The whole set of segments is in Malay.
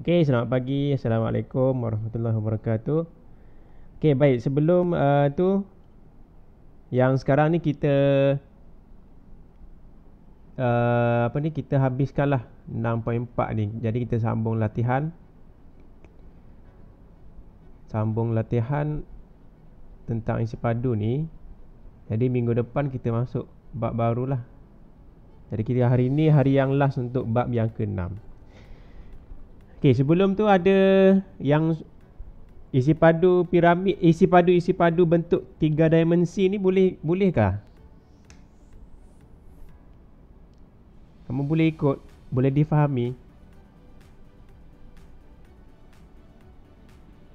Okey, selamat pagi. Assalamualaikum warahmatullahi wabarakatuh. Okey, baik. Sebelum yang sekarang ni kita apa ni kita habiskanlah 6.4 ni. Jadi kita sambung latihan. Sambung latihan tentang isi padu ni. Jadi minggu depan kita masuk bab barulah. Jadi kita hari ni hari yang last untuk bab yang ke-6. Okey, sebelum tu ada yang isi padu piramid, isi padu bentuk 3 dimensi ni bolehkah? Kamu boleh ikut, boleh difahami?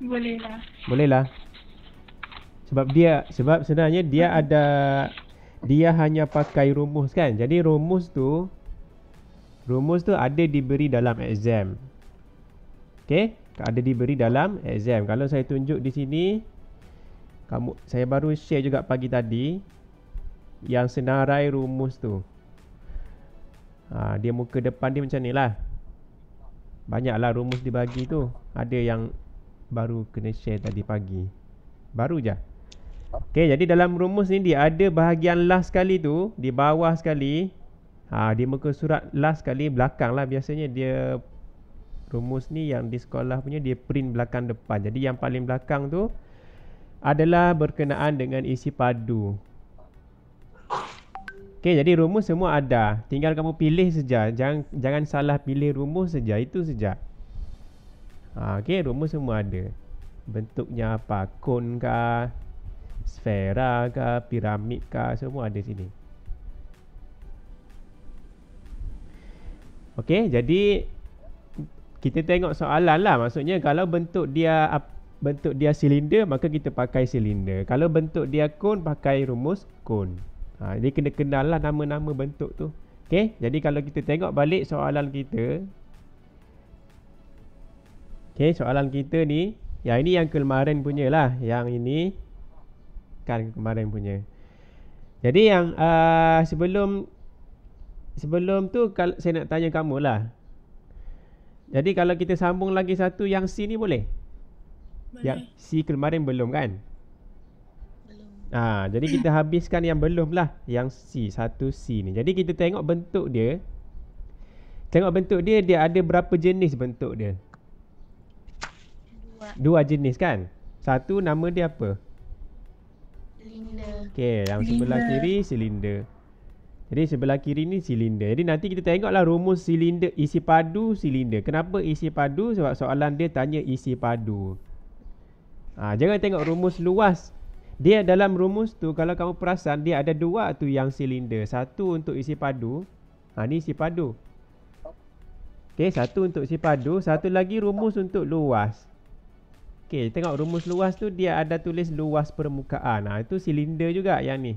Boleh lah. Bolehlah. Sebab sebenarnya dia hanya pakai rumus kan. Jadi rumus tu ada diberi dalam exam. Okey, ada diberi dalam exam. Kalau saya tunjuk di sini, saya baru share juga pagi tadi yang senarai rumus tu. Dia muka depan dia macam ni lah. Banyaklah rumus dibagi tu. Ada yang baru kena share tadi pagi. Baru je. Okey, jadi dalam rumus ni dia ada bahagian last sekali tu, di bawah sekali. Di muka surat last sekali belakang lah biasanya dia rumus ni yang di sekolah punya dia print belakang depan. Jadi yang paling belakang tu adalah berkenaan dengan isi padu. Okey, jadi rumus semua ada. Tinggal kamu pilih saja. Jangan salah pilih rumus saja, itu saja. Okey, rumus semua ada. Bentuknya apa? Kon kah? Sfera kah? Piramid kah? Semua ada sini. Okey, jadi kita tengok soalan lah. Maksudnya kalau bentuk dia silinder, maka kita pakai silinder. Kalau bentuk dia kon, pakai rumus kon. Jadi kena kenal lah nama-nama bentuk tu. Okey, jadi kalau kita tengok balik soalan kita. Okey, soalan kita ni, yang ini yang kemarin punya lah. Yang ini kan kemarin punya. Jadi yang sebelum tu saya nak tanya kamu lah. Jadi kalau kita sambung lagi satu yang C ni boleh? Boleh. Yang C kemarin belum kan? Belum. Jadi kita habiskan yang belum lah. Yang C, satu C ni. Jadi kita tengok bentuk dia. Dia ada berapa jenis bentuk dia? Dua jenis kan? Satu nama dia apa? Silinder. Okey, yang sebelah kiri silinder. Jadi sebelah kiri ni silinder. Jadi nanti kita tengoklah rumus silinder, isi padu silinder. Kenapa isi padu? Sebab soalan dia tanya isi padu. Jangan tengok rumus luas. Dia dalam rumus tu kalau kamu perasan dia ada dua tu yang silinder. Satu untuk isi padu. Ni isi padu. Okey, satu untuk isi padu, satu lagi rumus untuk luas. Okey, tengok rumus luas tu dia ada tulis luas permukaan. Itu silinder juga yang ni.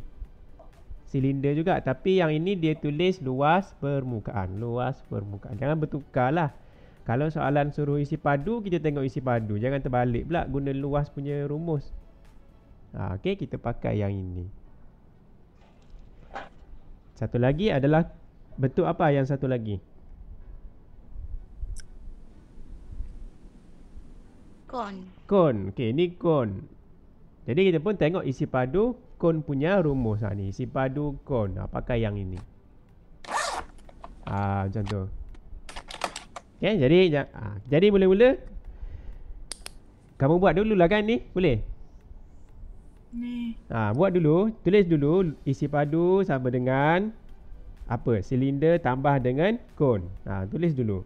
Silinder juga, tapi yang ini dia tulis luas permukaan. Luas permukaan. Jangan bertukar lah. Kalau soalan suruh isi padu, kita tengok isi padu. Jangan terbalik pula guna luas punya rumus. Okey, kita pakai yang ini. Satu lagi adalah bentuk apa yang satu lagi? Kon. Okey, ni kon. Jadi kita pun tengok isi padu kon punya rumus. Ni isi padu kon. Pakai yang ini. Macam tu. Okey, jadi mula-mula kamu buat dululah kan ni? Boleh? Ni. Buat dulu, tulis dulu isi padu sama dengan apa? Silinder tambah dengan kon. Tulis dulu.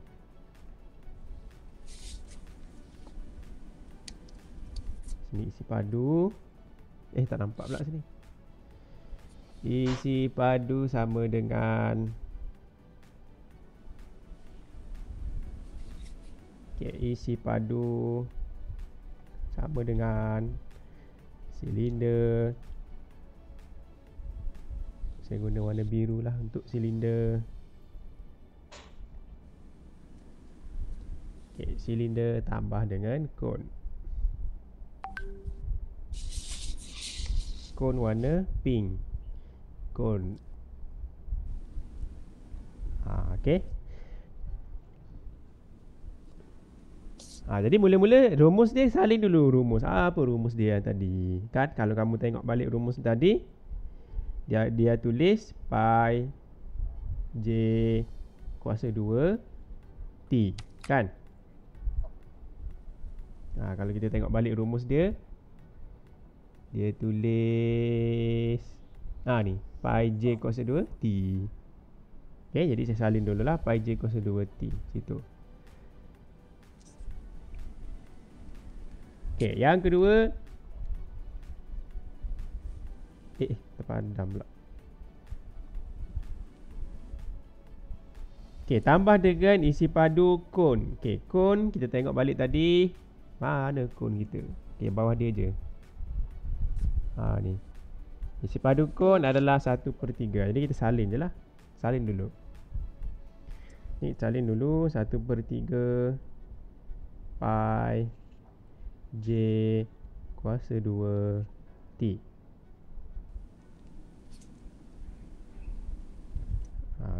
Sini isi padu. Tak nampak pula sini. Isi padu sama dengan isi padu sama dengan silinder. Saya guna warna biru lah untuk silinder. Silinder tambah dengan kon. Kon warna pink. Kon. Okey. Jadi mula-mula rumus dia salin dulu rumus. Apa rumus dia tadi? Kan kalau kamu tengok balik rumus tadi, dia tulis pi j kuasa 2 t, kan? Kalau kita tengok balik rumus dia tulis ni pi j kuasa 2 t. Okey, jadi saya salin dululah pi j kuasa 2 t situ. Okey, yang kedua terpadam pula. Okey, tambah dengan isi padu kon. Okey, kon kita tengok balik tadi. Mana kon kita? Okey, bawah dia je. Ni. Isi padu kon adalah 1/3. Jadi kita salin je lah. Salin dulu. Ni salin dulu 1/3 pi j kuasa 2 t.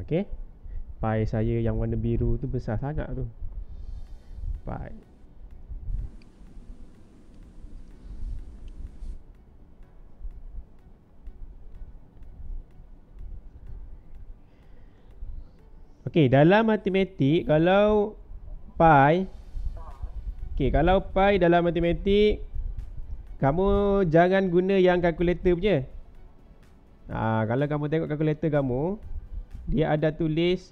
Okey. Pi saya yang warna biru tu besar sangat tu. Pi. Okey, dalam matematik kalau pi dalam matematik kamu jangan guna yang kalkulator punya. Kalau kamu tengok kalkulator kamu, dia ada tulis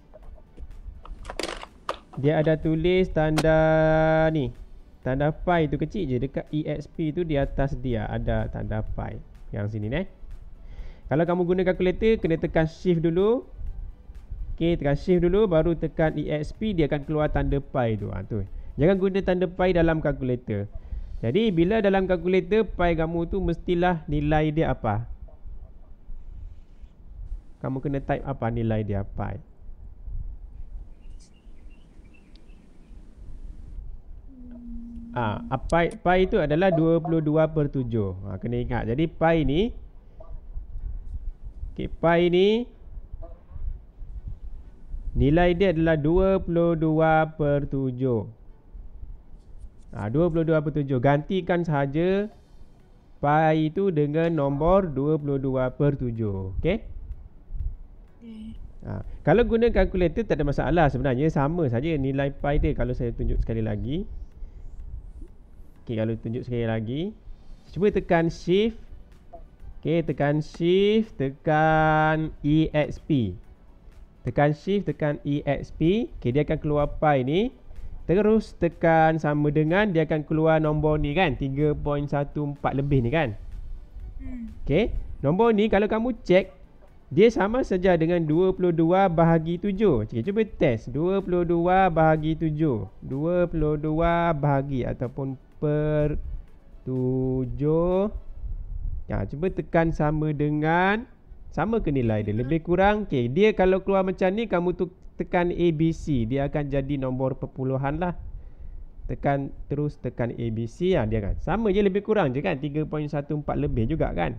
tanda ni. Tanda pi tu kecil je dekat EXP tu, di atas dia ada tanda pi. Yang sini ni. Kalau kamu guna kalkulator, kena tekan shift dulu. Okey, tekan shift dulu baru tekan EXP, dia akan keluar tanda pi tu. Tu. Jangan guna tanda pi dalam kalkulator. Jadi bila dalam kalkulator pi kamu tu mestilah nilai dia apa? Kamu kena type apa nilai dia pi. Pi itu adalah 22/7. Kena ingat. Jadi pi ni pi ni nilai dia adalah 22/7. 22/7. Gantikan sahaja pi itu dengan nombor 22/7. Okey? Kalau guna kalkulator tak ada masalah sebenarnya, sama saja nilai pi dia. Kalau saya tunjuk sekali lagi. Okey, kalau tunjuk sekali lagi, cuba tekan shift. Okey, tekan shift, tekan EXP. Tekan shift, tekan EXP. Okey, dia akan keluar pi ni. Terus tekan sama dengan, dia akan keluar nombor ni kan, 3.14 lebih ni kan. Okey, nombor ni kalau kamu cek, dia sama saja dengan 22/7. Okey, cuba test 22/7. 22 bahagi ataupun per 7. Cuba tekan sama dengan, sama ke nilai dia? Lebih kurang. Okey, dia kalau keluar macam ni, kamu tu tekan ABC, dia akan jadi nombor perpuluhan lah. Terus tekan ABC, dia kan sama je, lebih kurang je kan, 3.14 lebih juga kan.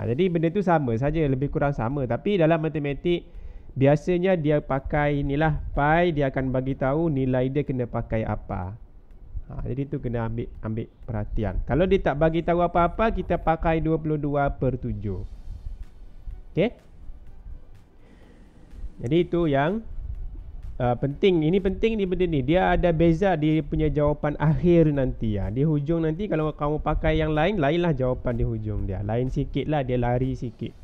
Jadi benda tu sama saja, lebih kurang sama. Tapi dalam matematik biasanya dia pakai inilah pi, dia akan bagi tahu nilai dia kena pakai apa. Jadi tu kena ambil perhatian. Kalau dia tak bagi tahu apa-apa, kita pakai 22/7. Okey? Jadi itu yang penting. Ini penting ni benda ni. Dia ada beza dia punya jawapan akhir nanti. Di hujung nanti kalau kamu pakai yang lain, lainlah jawapan di hujung dia. Lain sikit lah, dia lari sikit.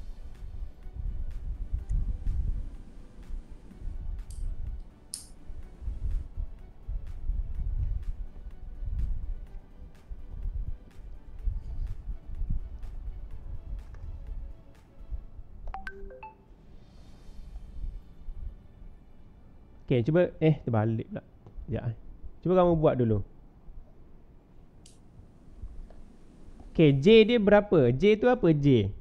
Okey, cuba terbalik pula. Sekejap. Cuba kamu buat dulu. Okey, J dia berapa? J tu apa J?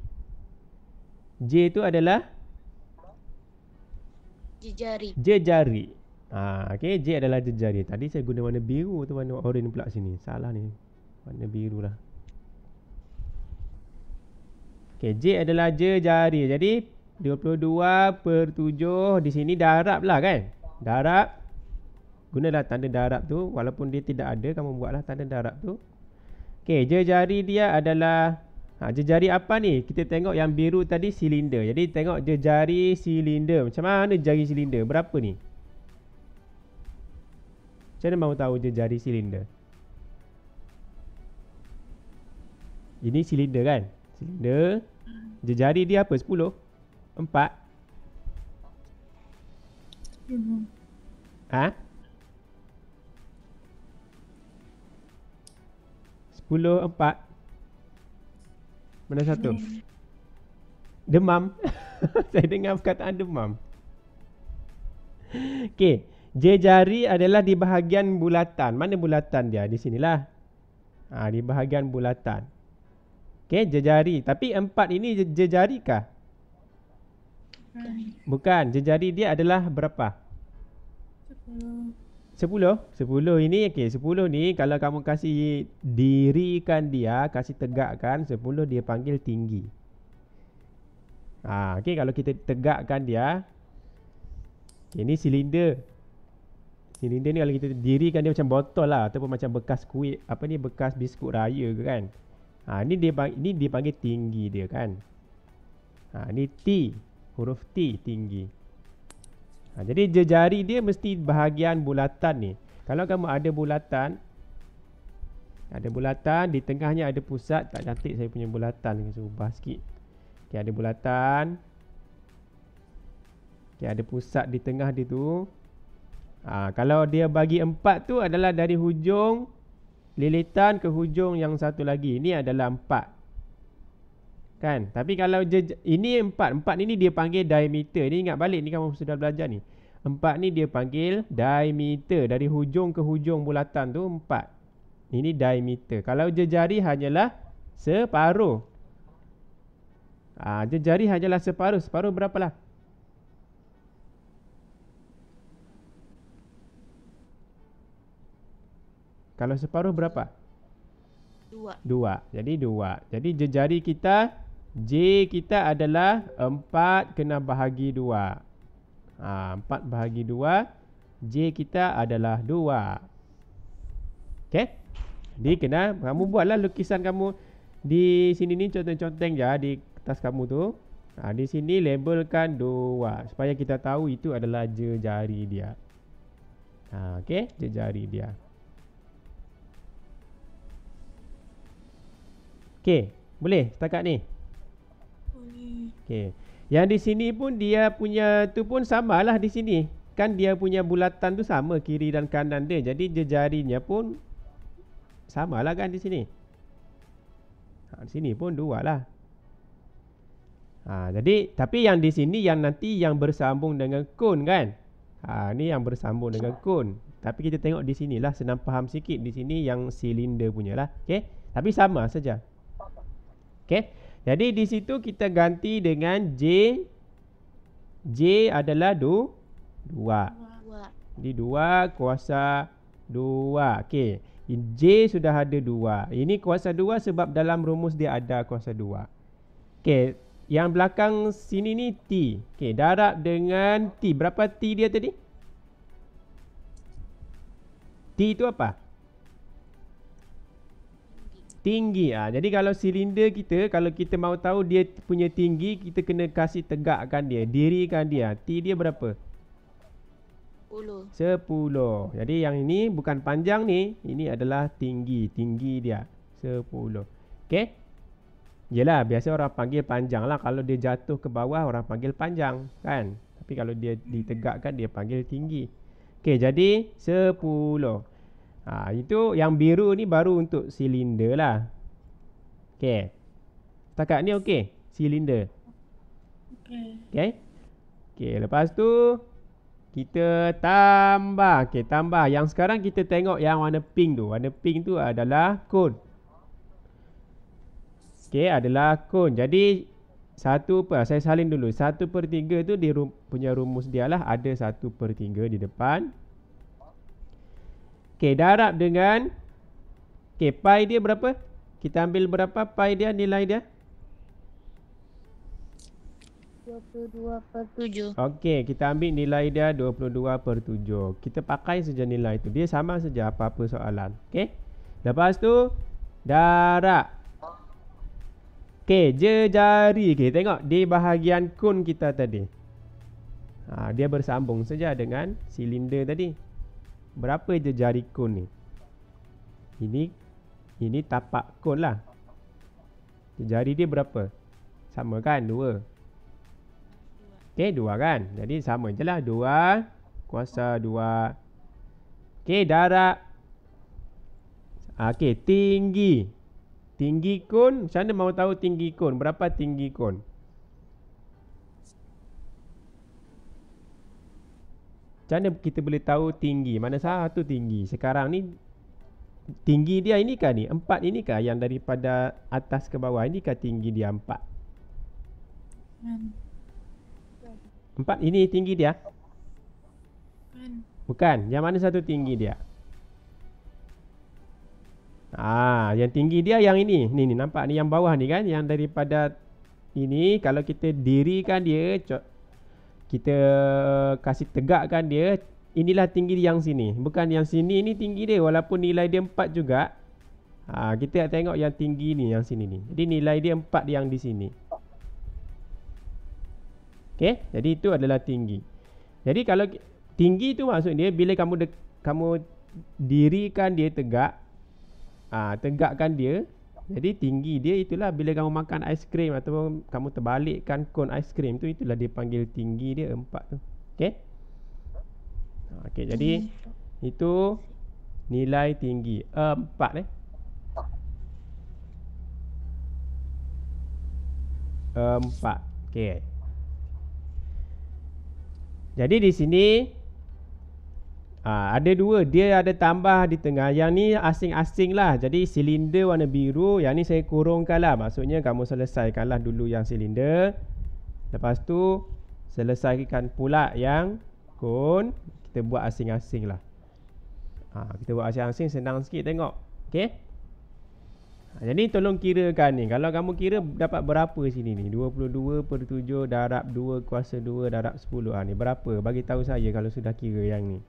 J tu adalah jejari. Jejari. Okey, J adalah jejari. Tadi saya guna warna biru tu, warna oranye pula sini. Salah ni. Warna biru lah. Okey, J adalah jejari. Jadi 22/7 di sini darab lah kan? Darab Gunalah tanda darab tu. Walaupun dia tidak ada, kamu buatlah tanda darab tu. Okey, jejari dia adalah jejari apa ni? Kita tengok yang biru tadi silinder. Jadi tengok jejari silinder. Macam mana jari silinder? Berapa ni? Macam mana mahu tahu jejari silinder? Ini silinder kan? Silinder. Jejari dia apa? 10? 4? Ha? 10, 4. Mana satu? Demam. Saya dengar perkataan demam. Okey. Jejari adalah di bahagian bulatan. Mana bulatan dia? Di sinilah. Di bahagian bulatan. Okey, jejari. Tapi 4 ini jejari kah? Bukan. Jejari dia adalah berapa? 10. 10 ini okey, 10 ni kalau kamu kasih dirikan dia, kasih tegakkan 10 dia panggil tinggi. Okey, kalau kita tegakkan dia, ini silinder. Silinder ni kalau kita dirikan dia macam botol lah ataupun macam bekas kuih, bekas biskut raya ke kan. Ni dia panggil tinggi dia kan. Ni T, huruf T tinggi. Jadi jejari dia mesti bahagian bulatan ni. Kalau kamu ada bulatan, di tengahnya ada pusat. Tak cantik saya punya bulatan, saya ubah sikit. Okay, ada bulatan. Okay, ada pusat di tengah dia tu. Kalau dia bagi 4 tu adalah dari hujung lilitan ke hujung yang satu lagi. Ini adalah 4. Kan? Tapi kalau ini 4 ini dia panggil diameter. Ni ingat balik ni kamu sudah belajar ni. 4 ni dia panggil diameter. Dari hujung ke hujung bulatan tu 4. Ini diameter. Kalau jejari hanyalah separuh. Jejari hanyalah separuh. Separuh berapalah? Kalau separuh berapa? 2. Jadi 2. Jadi jejari kita, J kita adalah 4 kena bahagi 2. 4 bahagi 2. J kita adalah 2. Okay? Jadi kamu buatlah lukisan kamu di sini ni, conteng-conteng je di kertas kamu tu. Di sini labelkan 2 supaya kita tahu itu adalah jejari dia. Okay? Jejari dia. Okay, boleh setakat ni? Boleh. Okay. Yang di sini pun dia punya tu pun samalah di sini. Kan dia punya bulatan tu sama kiri dan kanan dia. Jadi jejarinya pun samalah kan di sini. Di sini pun 2 lah. Jadi tapi yang di sini yang nanti yang bersambung dengan kon kan? Ni yang bersambung dengan kon. Tapi kita tengok di sinilah, senang faham sikit. Di sini yang silinder punya lah. Okay? Tapi sama saja. Okay. Jadi di situ kita ganti dengan J. J adalah 2. Jadi 2 kuasa 2. Okay. J sudah ada 2. Ini kuasa 2 sebab dalam rumus dia ada kuasa 2. Okay. Yang belakang sini ni T. Okay. Darab dengan T. Berapa T dia tadi? T itu apa? Tinggi. Jadi kalau silinder kita, kalau kita mahu tahu dia punya tinggi, kita kena kasih tegakkan dia, dirikan dia. T dia berapa? 10. Jadi yang ini bukan panjang ni, ini adalah tinggi. Tinggi dia 10. Okey. Yelah, biasa orang panggil panjang lah. Kalau dia jatuh ke bawah, orang panggil panjang kan. Tapi kalau dia ditegakkan, dia panggil tinggi. Okey, jadi 10. Itu yang biru ni baru untuk silinder lah. Okey. Setakat ni okey? Silinder. Okey. Okey, lepas tu kita tambah. Okey, tambah. Yang sekarang kita tengok yang warna pink tu. Warna pink tu adalah kon. Okey, adalah kon. Jadi saya salin dulu. 1/3 tu dia punya rumus dia lah. Ada 1/3 di depan. Okey, darab dengan pi dia berapa? Kita ambil berapa pi dia, nilai dia? 22/7. Okey, kita ambil nilai dia 22/7. Kita pakai saja nilai itu. Dia sama saja apa-apa soalan. Okey. Lepas tu darab. Okey, jejari. Okey, tengok di bahagian kun kita tadi. Dia bersambung saja dengan silinder tadi. Berapa jejari kun ni? Ini tapak kun lah. Jari dia berapa? Sama kan? 2. Okey, 2 kan? Jadi sama je lah. 2 kuasa 2. Okey, darab. Okey, tinggi. Tinggi kun. Macam mana mahu tahu tinggi kun? Berapa tinggi kun? Macam mana kita boleh tahu tinggi? Mana satu tinggi? Sekarang ni tinggi dia ini kah ni? 4 ini kah yang daripada atas ke bawah? Ini kah tinggi dia 4? 4 ini tinggi dia? Bukan. Yang mana satu tinggi dia? Yang tinggi dia yang ini. Ni nampak ni yang bawah ni kan? Yang daripada ini kalau kita dirikan dia, kita kasih tegakkan dia, inilah tinggi yang sini. Bukan yang sini ni tinggi dia walaupun nilai dia 4 juga. Kita nak tengok yang tinggi ni, yang sini ni. Jadi nilai dia 4 yang di sini. Okey, jadi itu adalah tinggi. Jadi kalau tinggi tu maksudnya bila kamu dirikan dia tegak, tegakkan dia. Jadi tinggi dia itulah bila kamu makan aiskrim ataupun kamu terbalikkan kon aiskrim tu, itulah dia panggil tinggi dia 4 tu. Okey? Okey, jadi itu nilai tinggi 4 4. Okey. Jadi di sini ada 2, dia ada tambah di tengah. Yang ni asing-asing lah. Jadi silinder warna biru, yang ni saya kurungkan lah. Maksudnya kamu selesaikanlah dulu yang silinder. Lepas tu selesaikan pula yang kun. Kita buat asing-asing lah. Kita buat asing-asing, senang sikit tengok. Okey. Jadi tolong kirakan ni. Kalau kamu kira dapat berapa sini ni? 22/7 darab 2 kuasa 2 darab 10. Ni berapa? Bagi tahu saya kalau sudah kira yang ni.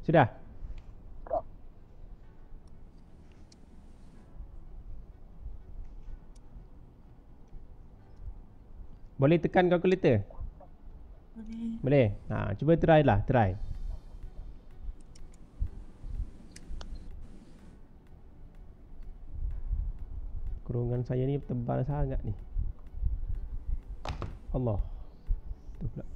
Sudah? Boleh tekan kalkulator? Boleh. Cuba try lah, try. Kurungan saya ni tebal sangat ni. Allah. Tu pula.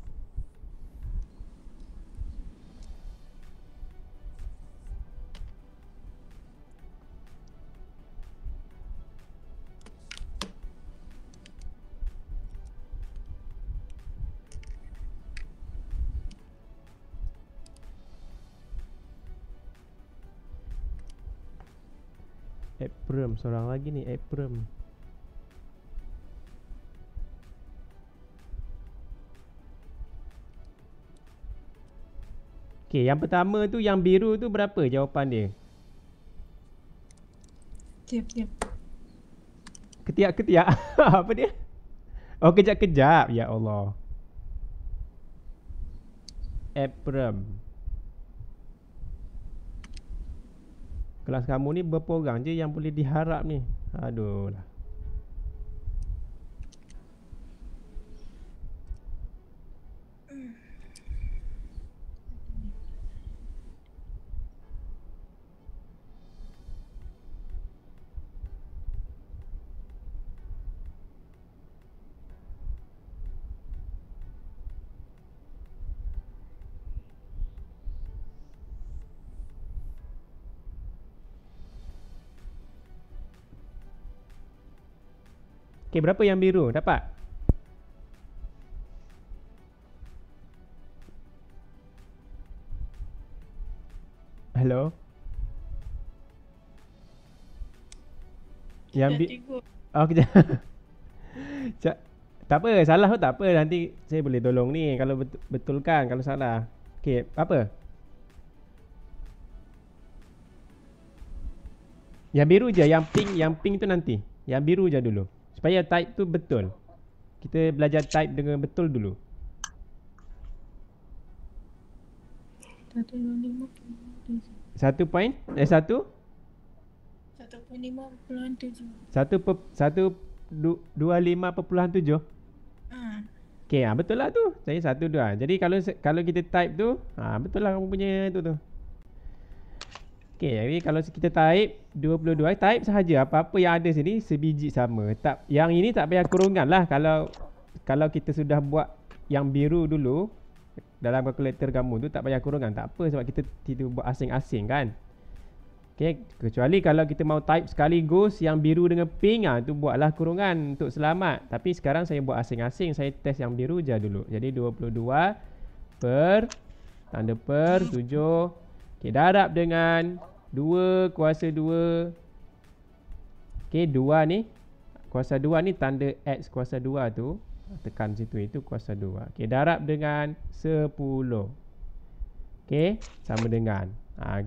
Aprem, seorang lagi ni Aprem. Okey, yang pertama tu yang biru tu berapa jawapan dia? Ketiak. Ketiak-ketiak. Apa dia? Oh, kejap-kejap. Ya Allah. Aprem. Kelas kamu ni berapa orang je yang boleh diharap ni? Aduh lah. Okey, berapa yang biru? Dapat? Hello. Yang Dah bi tengok. Oh kejap. Cak, tak apa, salah pun tak apa. Nanti saya boleh tolong ni kalau betulkan kalau salah. Okey, apa? Yang biru je, yang pink tu nanti. Yang biru je dulu. Supaya type tu betul. Kita belajar type dengan betul dulu. 125.7. 1 point? 1? 1.5.7. 125.7. Okey, betul lah tu. Saya 1 2. Jadi kalau kita type tu, betul lah kamu punya tu. Okey, jadi kalau kita type 22, type sahaja apa-apa yang ada sini sebiji sama. Yang ini tak payah kurungan lah kalau kita sudah buat yang biru dulu dalam kalkulator kamu tu tak payah kurungan. Tak apa sebab kita buat asing-asing kan. Okay, kecuali kalau kita mau type sekaligus yang biru dengan pink, tu buatlah kurungan untuk selamat. Tapi sekarang saya buat asing-asing, saya test yang biru je dulu. Jadi 22 per tanda per 7. Okay, darab dengan 2 kuasa 2. Okay, 2 ni kuasa 2 ni tanda X kuasa 2 tu. Tekan situ, itu kuasa 2. Okay, darab dengan 10. Okay, sama dengan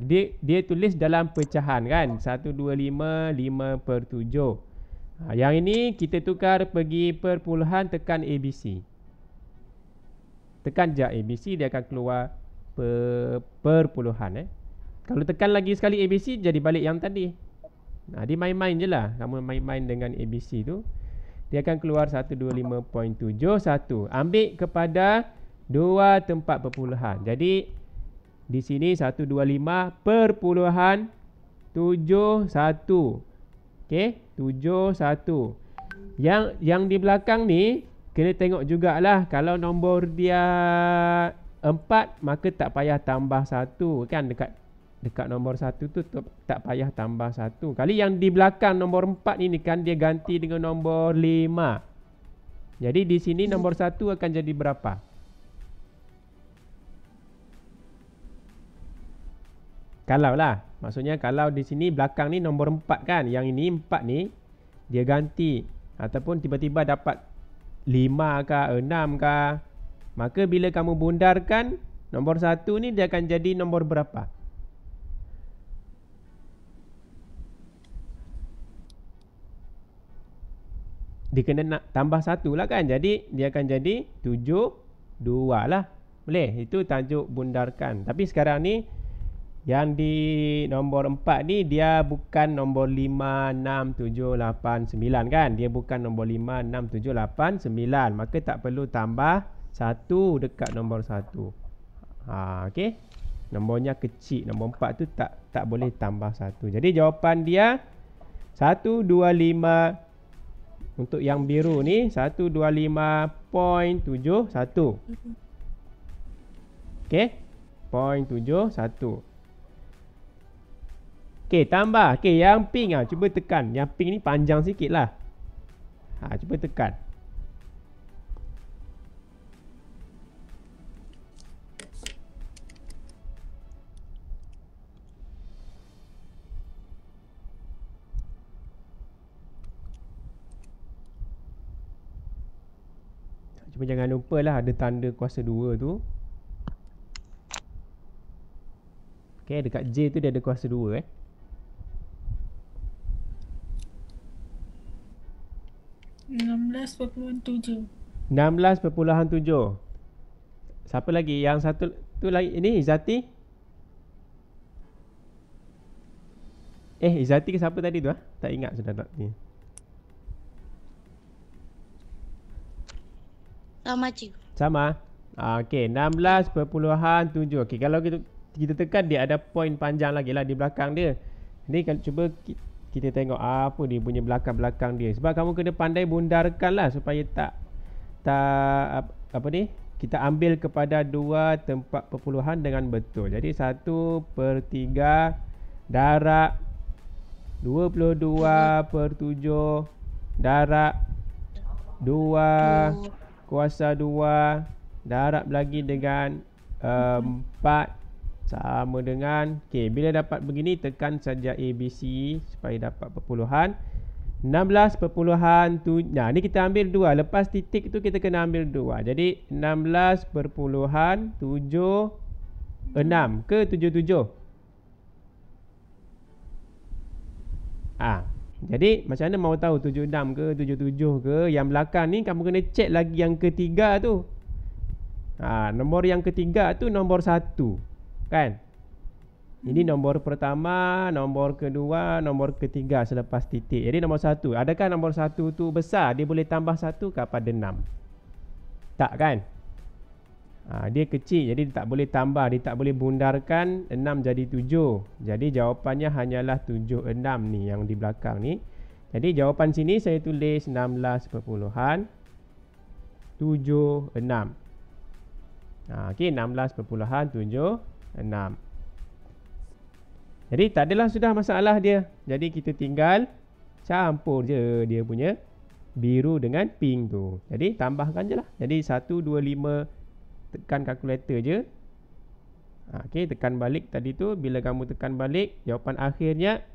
dia tulis dalam pecahan kan, 125 5 per 7. Yang ini kita tukar pergi perpuluhan, tekan ABC. Tekan je ABC, dia akan keluar perpuluhan. Kalau tekan lagi sekali ABC, jadi balik yang tadi. Dia main-main je lah. Kamu main-main dengan ABC tu, dia akan keluar 125.71. Ambil kepada 2 tempat perpuluhan. Jadi di sini 125.71. Okey, 71. Yang di belakang ni kena tengok jugalah. Kalau nombor dia 4, maka tak payah tambah 1 kan, dekat nombor 1 tu tak payah tambah 1. Kali yang di belakang nombor 4 ini kan dia ganti dengan nombor 5. Jadi di sini nombor 1 akan jadi berapa? Kalau lah, maksudnya kalau di sini belakang ni nombor 4 kan, yang ini 4 ni dia ganti ataupun tiba-tiba dapat 5 kah 6 kah, maka bila kamu bundarkan nombor 1 ni dia akan jadi nombor berapa? Dia kena nak tambah 1 lah kan, jadi dia akan jadi 7 2 lah. Boleh, itu tajuk bundarkan. Tapi sekarang ni yang di nombor 4 ni dia bukan nombor 5, 6, 7, 8, 9 kan. Dia bukan nombor 5, 6, 7, 8, 9. Maka tak perlu tambah 1 dekat nombor 1. Okey. Nombornya kecil. Nombor 4 tu tak boleh tambah 1. Jadi jawapan dia 125. Untuk yang biru ni 125.71. Okey. 0.71. Okey, tambah. Okey, yang pink cuba tekan. Yang pink ni panjang sikit lah. Cuba tekan. Cuma jangan lupa lah ada tanda kuasa 2 tu. Okey, dekat J tu dia ada kuasa 2 16.7. 16.7. Siapa lagi? Yang satu tu lagi. Ini Izzati. Izzati ke siapa tadi tu? Tak ingat sudah tak ni. Sama cikgu. Sama. Okey, 16.7. Okey, kalau kita tekan dia ada point panjang lagi lah di belakang dia. Ni kalau cuba kita tengok apa dia punya belakang-belakang dia. Sebab kamu kena pandai bundarkan lah supaya tak apa ni, kita ambil kepada 2 tempat perpuluhan dengan betul. Jadi 1/3 darab 22/7 darab 2 kuasa 2 darab lagi dengan 4 sama dengan, okey, bila dapat begini tekan saja ABC supaya dapat perpuluhan. 16,7. Nah, ni kita ambil 2. Lepas titik tu kita kena ambil 2. Jadi 16,76 ke 77? Jadi macam mana mau tahu 76 ke 77 ke? Yang belakang ni kamu kena cek lagi yang ketiga tu. Nombor yang ketiga tu nombor 1. Kan? Ini nombor pertama, nombor kedua, nombor ketiga selepas titik. Jadi nombor 1. Adakah nombor 1 tu besar? Dia boleh tambah 1 ke pada 6? Tak kan? Dia kecil, jadi dia tak boleh tambah. Dia tak boleh bundarkan 6 jadi 7. Jadi jawapannya hanyalah 76 ni yang di belakang ni. Jadi jawapan sini saya tulis 16,76. Okey, 16,76. Jadi tak adalah sudah masalah dia. Jadi kita tinggal campur je dia punya biru dengan pink tu. Jadi tambahkan je lah. Jadi 125, tekan kalkulator je. Okey, tekan balik tadi tu. Bila kamu tekan balik, jawapan akhirnya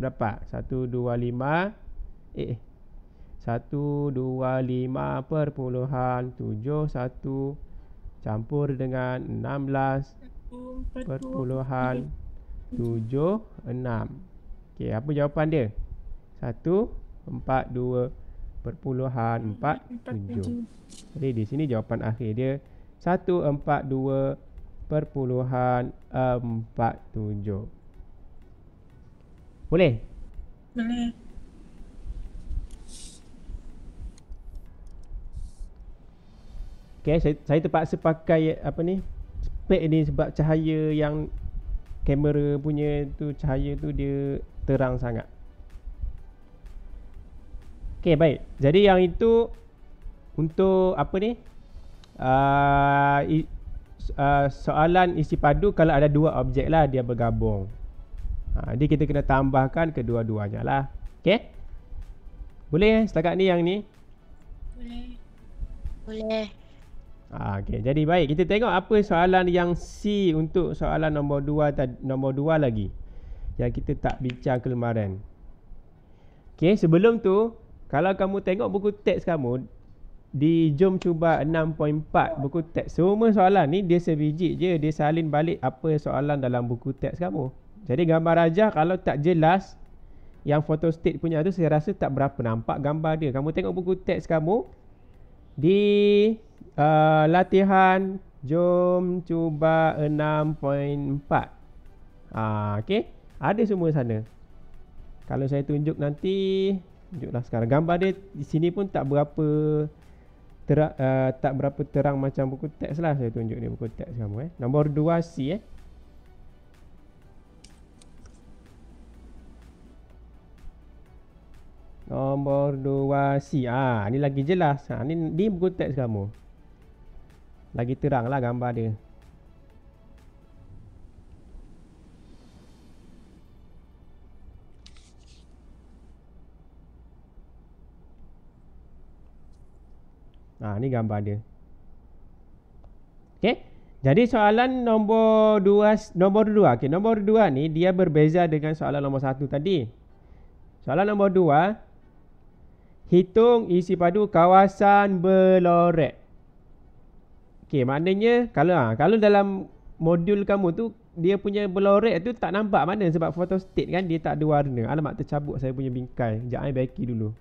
berapa? 125,71 campur dengan 16,76. Okey, apa jawapan dia? 142,47. Jadi di sini jawapan akhir dia 142,47. Boleh? Boleh. Okay, saya terpaksa pakai apa ni, spek ni sebab cahaya yang kamera punya tu, cahaya tu dia terang sangat. Okay, baik. Jadi yang itu untuk apa ni, soalan isi padu kalau ada dua objek lah dia bergabung. Jadi kita kena tambahkan kedua-duanya lah. Okay, boleh setakat ni yang ni? Boleh. Boleh. Okay, jadi baik, kita tengok apa soalan yang C untuk soalan nombor 2 lagi yang kita tak bincang kemarin. Okay, sebelum tu kalau kamu tengok buku teks kamu di Jom Cuba 6.4 buku teks, semua soalan ni dia sebiji je, dia salin balik apa soalan dalam buku teks kamu. Jadi gambar rajah kalau tak jelas, yang photostat punya tu saya rasa tak berapa nampak gambar dia. Kamu tengok buku teks kamu di latihan Jom Cuba 6.4. Okay, ada semua sana. Kalau saya tunjuk nanti, tunjuklah sekarang. Gambar dia di sini pun tak berapa terang macam buku teks lah. Saya tunjuk ni buku teks kamu. Nombor 2C. Nombor 2C. Ni lagi jelas. Ni buku teks kamu. Lagi terang lah gambar dia. Ni gambar dia. Okey. Jadi soalan nombor 2. Okey, nombor 2 ni dia berbeza dengan soalan nombor 1 tadi. Soalan nombor 2, hitung isi padu kawasan berlorek. Okey, maknanya kalau dalam modul kamu tu dia punya berlorek tu tak nampak mana sebab photostat kan dia tak ada warna. Alamak, tercabut saya punya bingkai. Sekejap baiki dulu.